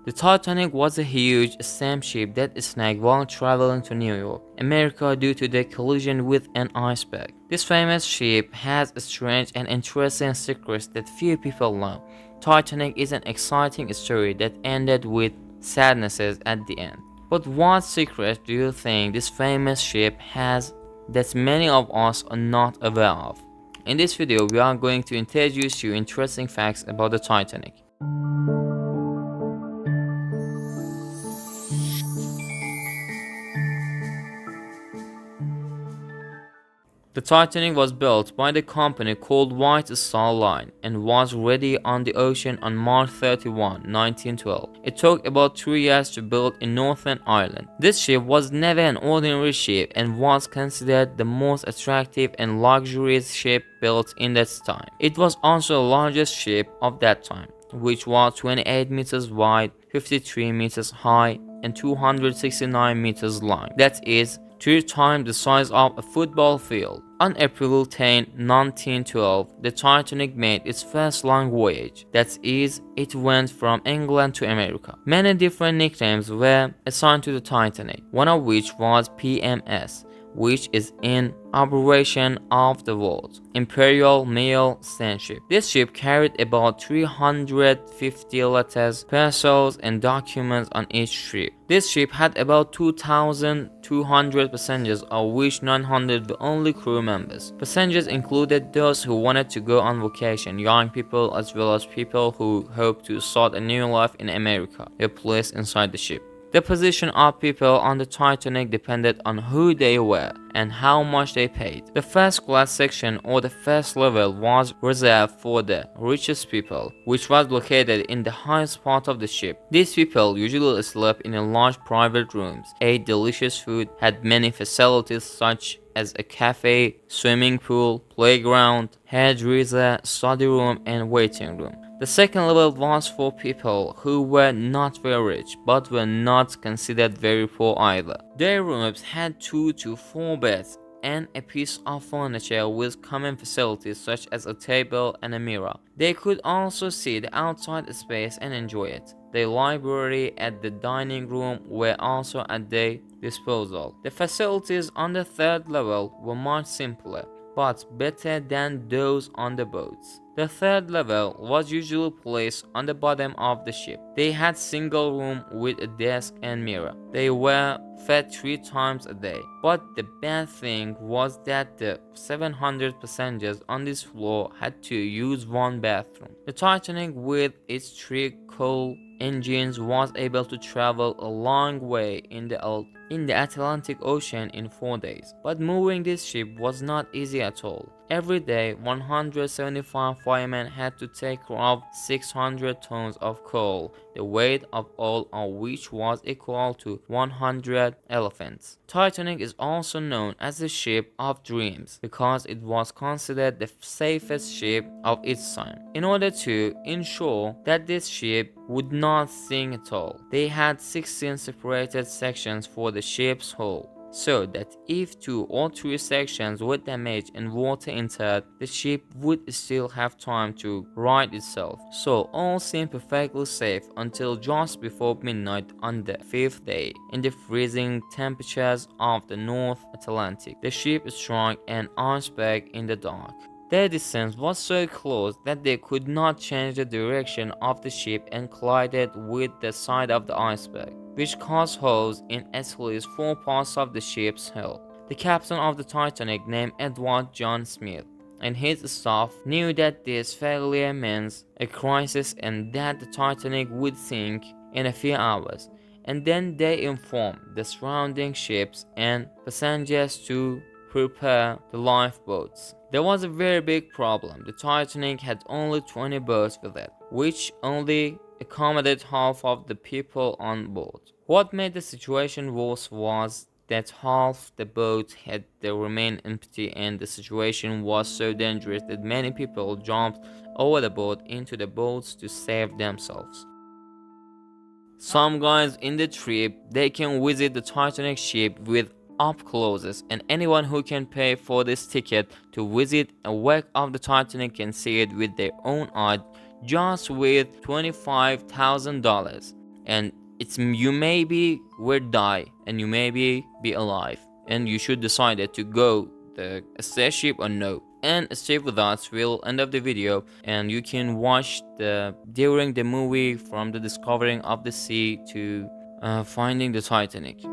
The Titanic was a huge steamship that sank while traveling to New York, America due to the collision with an iceberg. This famous ship has strange and interesting secrets that few people know. Titanic is an exciting story that ended with sadnesses at the end. But what secret do you think this famous ship has that many of us are not aware of? In this video, we are going to introduce you interesting facts about the Titanic. The Titanic was built by the company called White Star Line and was ready on the ocean on March 31, 1912. It took about 3 years to build in Northern Ireland. This ship was never an ordinary ship and was considered the most attractive and luxurious ship built in that time. It was also the largest ship of that time, which was 28 meters wide, 53 meters high, and 269 meters long. That is 3 times the size of a football field. On April 10, 1912, the Titanic made its first long voyage. That is, it went from England to America. Many different nicknames were assigned to the Titanic, one of which was PMS, which is an abbreviation of the words Imperial Mail Steamship. This ship carried about 350 letters, parcels, and documents on each ship. This ship had about 2,200 passengers, of which 900 were only crew members. Passengers included those who wanted to go on vacation, young people, as well as people who hoped to start a new life in America, were placed inside the ship. The position of people on the Titanic depended on who they were and how much they paid. The first class section, or the first level, was reserved for the richest people, which was located in the highest part of the ship. These people usually slept in large private rooms, ate delicious food, had many facilities such as a cafe, swimming pool, playground, hairdresser, study room, and waiting room. The second level was for people who were not very rich, but were not considered very poor either. Their rooms had 2 to 4 beds and a piece of furniture with common facilities such as a table and a mirror. They could also see the outside space and enjoy it. The library and the dining room were also at their disposal. The facilities on the third level were much simpler, but better than those on the boats. The third level was usually placed on the bottom of the ship. They had single room with a desk and mirror. They were fed 3 times a day. But the bad thing was that the 700 passengers on this floor had to use one bathroom. The Titanic, with its 3 coal engines, was able to travel a long way in the Atlantic Ocean in 4 days. But moving this ship was not easy at all. Every day, 175 firemen had to take care of 600 tons of coal, the weight of all of which was equal to 100 elephants. Titanic is also known as the Ship of Dreams because it was considered the safest ship of its time. In order to ensure that this ship would not sink at all, they had 16 separated sections for the ship's hull, so that if 2 or 3 sections were damaged and water entered, the ship would still have time to right itself. So all seemed perfectly safe until just before midnight on the 5th day. In the freezing temperatures of the North Atlantic, the ship struck an iceberg in the dark. Their distance was so close that they could not change the direction of the ship and collided with the side of the iceberg, which caused holes in at least 4 parts of the ship's hull. The captain of the Titanic, named Edward John Smith, and his staff knew that this failure meant a crisis and that the Titanic would sink in a few hours, and then they informed the surrounding ships and passengers to prepare the lifeboats. There was a very big problem. The Titanic had only 20 boats with it, which only accommodated half of the people on board. What made the situation worse was that half the boats had to remain empty, and the situation was so dangerous that many people jumped over the boat into the boats to save themselves. Some guys in the trip, they can visit the Titanic ship with up closes, and anyone who can pay for this ticket to visit a wreck of the Titanic can see it with their own eyes just with $25,000. and you maybe will die and you maybe be alive, and you should decide to go the spaceship or no. And stay with us, we'll end up the video and you can watch the during the movie from the discovering of the sea to finding the Titanic.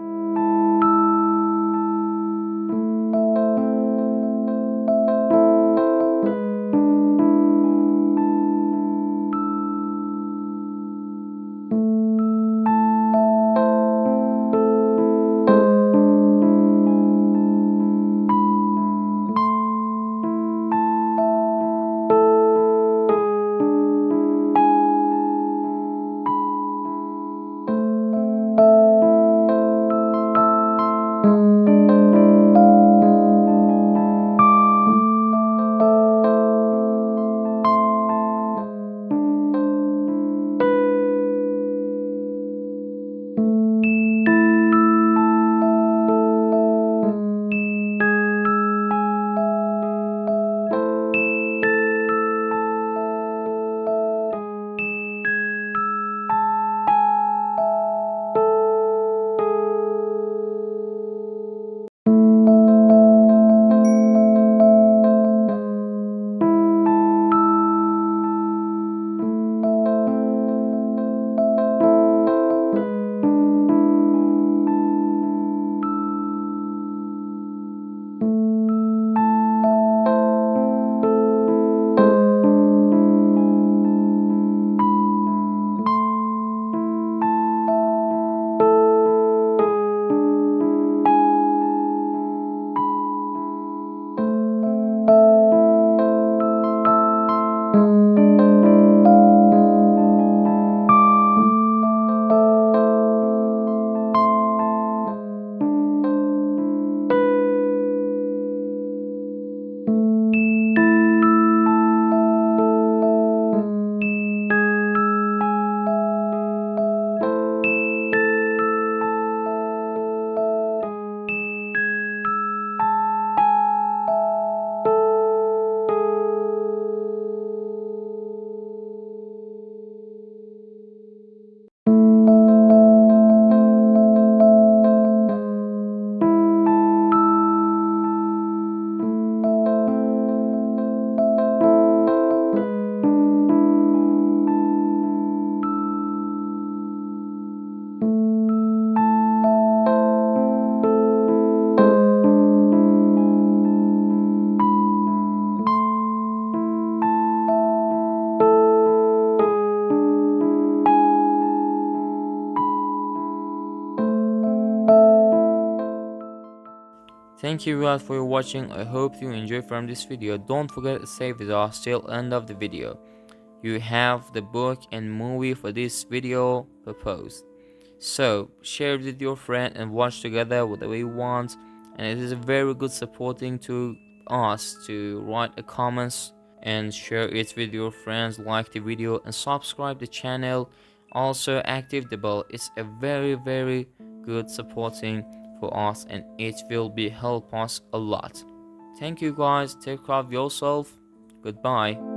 Thank you guys for watching. I hope you enjoyed from this video. Don't forget to stay with us till end of the video. You have the book and movie for this video proposed. So share it with your friend and watch together whatever you want. And it is a very good supporting to us to write a comments and share it with your friends, like the video and subscribe the channel. Also active the bell. It's a very good supporting for us and it will be help us a lot. Thank you guys. Take care of yourself. Goodbye.